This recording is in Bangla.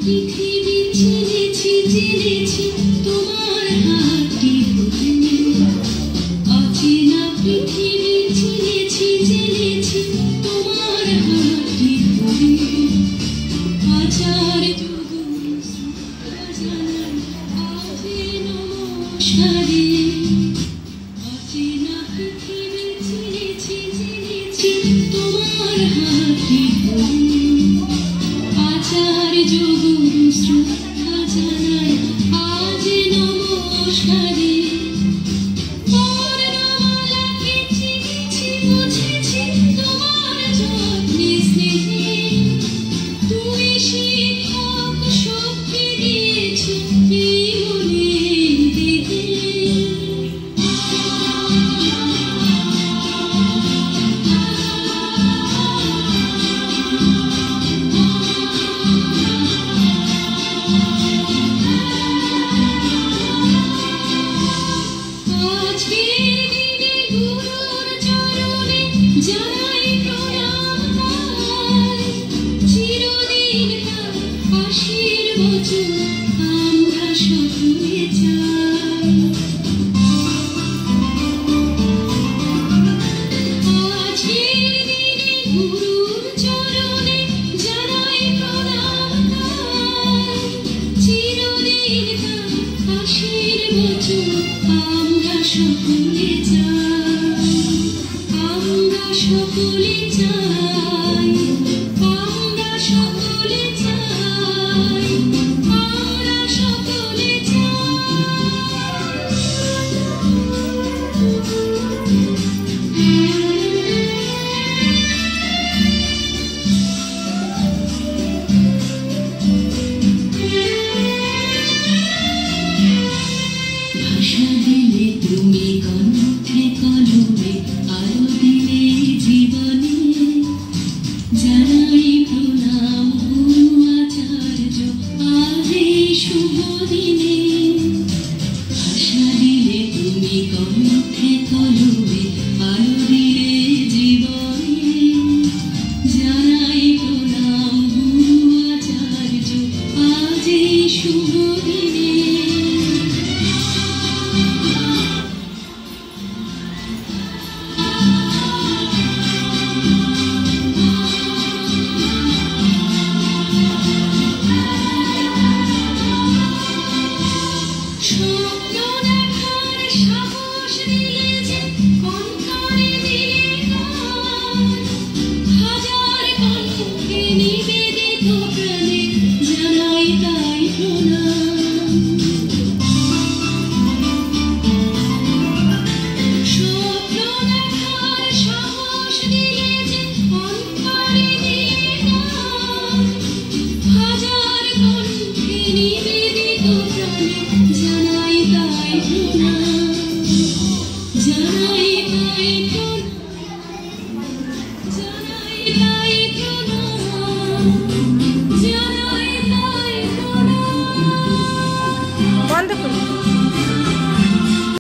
পৃথিবী চিনেছি চিনেছি তোমার হাতটি ধরে অচেনা পৃথিবী চিনেছি চিনেছি তোমার হাতটি ধরে আচার নমস্কারে অচেনা পৃথিবী চিনেছি চিনেছি তোমার হাতটি ধরে আচার যোগুরু শ্রদ্ধা জানাই আজ নমস্কারে বর্ণমালা চিনেছি বুঝেছি তোমার যত্নে স্নেহে তুমি শিক্ষক শক্তি দিয়েছ এই মনে দেহে জানাই প্রণাম তাই চিরদিন তার আশীর্বচন আমরা সকলে চাই আজকের দিনে গুরুর চরণে জানাই প্রণাম তাই চিরদিন তার আশীর্বচন আমরা সকলে চাই আমরা সকলে চাই আমরা সকলে চাই আমরা সকলে ভাষা দিলে তুমি কণ্ঠে কলমে আলো দিলে জীবনে জানাই প্রণাম গুরু আচার্য আজ এই শুভ দিনে ভাষা দিলে তুমি কণ্ঠে কলমে আলো দিলে জীবনে জানাই প্রণাম গুরু আচার্য আজ এই শুভ দিনে স্বপ্ন দেখার সাহস দিলে যে কণ্ঠে দিলে গান হাজার কণ্ঠে নিবেদিত প্রাণে জানাই তাই প্রণাম স্বপ্ন দেখার সাহস দিলে যে কণ্ঠে দিলে গান হাজার কণ্ঠে নিবেদিত প্রাণে জানাই তাই প্রণাম জানাই তাই প্রণাম